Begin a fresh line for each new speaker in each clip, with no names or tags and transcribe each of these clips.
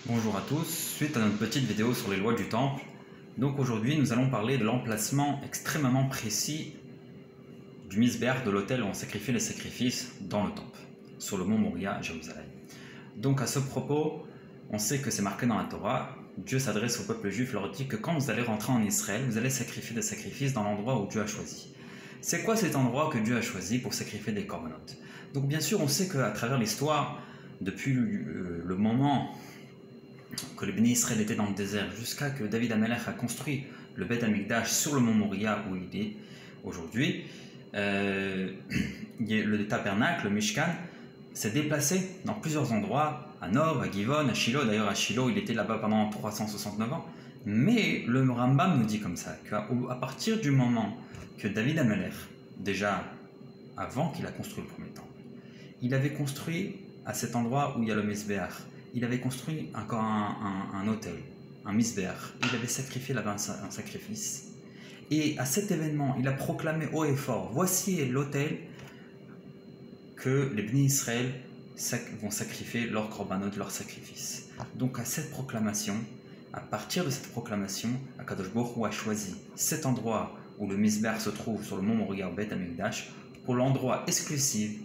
Bonjour à tous, suite à notre petite vidéo sur les lois du temple, donc aujourd'hui nous allons parler de l'emplacement extrêmement précis du misbéach de l'autel où on sacrifie les sacrifices dans le temple, sur le mont Moria à Jérusalem. Donc à ce propos, on sait que c'est marqué dans la Torah, Dieu s'adresse au peuple juif, leur dit que quand vous allez rentrer en Israël, vous allez sacrifier des sacrifices dans l'endroit où Dieu a choisi. C'est quoi cet endroit que Dieu a choisi pour sacrifier des corbanotes? Donc bien sûr on sait qu'à travers l'histoire, depuis le moment que le Béni Israël était dans le désert, jusqu'à que David Amelech a construit le Beth Amikdash sur le mont Moria où il est aujourd'hui, le tabernacle, le Mishkan, s'est déplacé dans plusieurs endroits, à Nob, à Givon, à Shiloh. D'ailleurs à Shiloh il était là-bas pendant 369 ans. Mais le Rambam nous dit comme ça, qu'à partir du moment que David Amelech, déjà avant qu'il a construit le premier temple, il avait construit à cet endroit où il y a le Misbéach, il avait construit encore un autel, un misbéach. Il avait sacrifié là-bas un sacrifice. Et à cet événement, il a proclamé haut et fort, voici l'autel que les bénis Israël vont sacrifier leur korbanot, leur sacrifice. Donc à cette proclamation, à partir de cette proclamation, Akadosh Baruch Hu a choisi cet endroit où le misbéach se trouve sur le mont Moria au Beth Amikdash pour l'endroit exclusif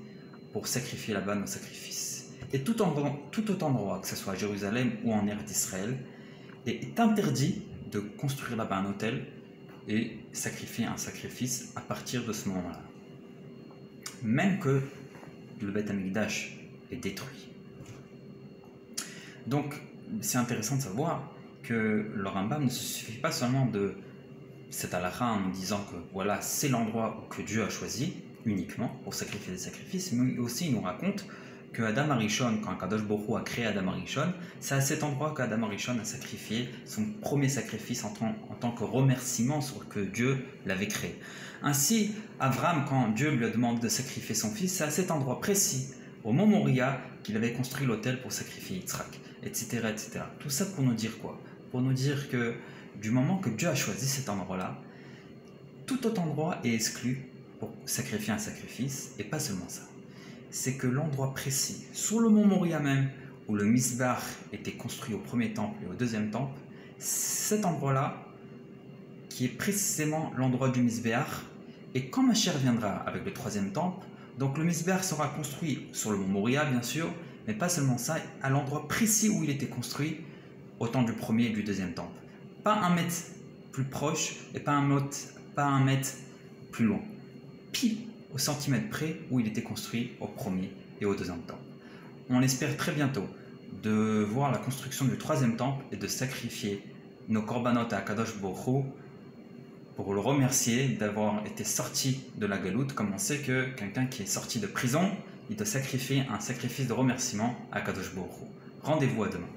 pour sacrifier là-bas nos sacrifices. Et tout autre endroit, que ce soit à Jérusalem ou en Eretz Israël, est interdit de construire là-bas un autel et sacrifier un sacrifice à partir de ce moment-là. Même que le Beth Amikdash est détruit. Donc, c'est intéressant de savoir que le Rambam ne se suffit pas seulement de cette halakha en nous disant que voilà, c'est l'endroit que Dieu a choisi uniquement pour sacrifier des sacrifices, mais aussi il nous raconte que Adam Arishon, quand Kadosh Baruch Hu a créé Adam Arishon, c'est à cet endroit qu'Adam Arishon a sacrifié son premier sacrifice en tant que remerciement sur que Dieu l'avait créé. Ainsi, Avram, quand Dieu lui a demandé de sacrifier son fils, c'est à cet endroit précis, au mont Moria, qu'il avait construit l'autel pour sacrifier Yitzhak, etc., etc. Tout ça pour nous dire quoi? Pour nous dire que du moment que Dieu a choisi cet endroit-là, tout autre endroit est exclu pour sacrifier un sacrifice, et pas seulement ça. C'est que l'endroit précis, sur le mont Moria même, où le misbéach était construit au premier temple et au deuxième temple, cet endroit-là, qui est précisément l'endroit du misbéach, et quand Mashiach viendra avec le troisième temple, donc le misbéach sera construit sur le mont Moria, bien sûr, mais pas seulement ça, à l'endroit précis où il était construit, au temps du premier et du deuxième temple. Pas un mètre plus proche, et pas un mètre plus loin. Pile au centimètre près où il était construit au premier et au deuxième temple. On espère très bientôt de voir la construction du troisième temple et de sacrifier nos korbanot à Akadosh Baruch Hu pour le remercier d'avoir été sorti de la galoute, comme on sait que quelqu'un qui est sorti de prison, il doit sacrifier un sacrifice de remerciement à Akadosh Baruch Hu. Rendez-vous à demain.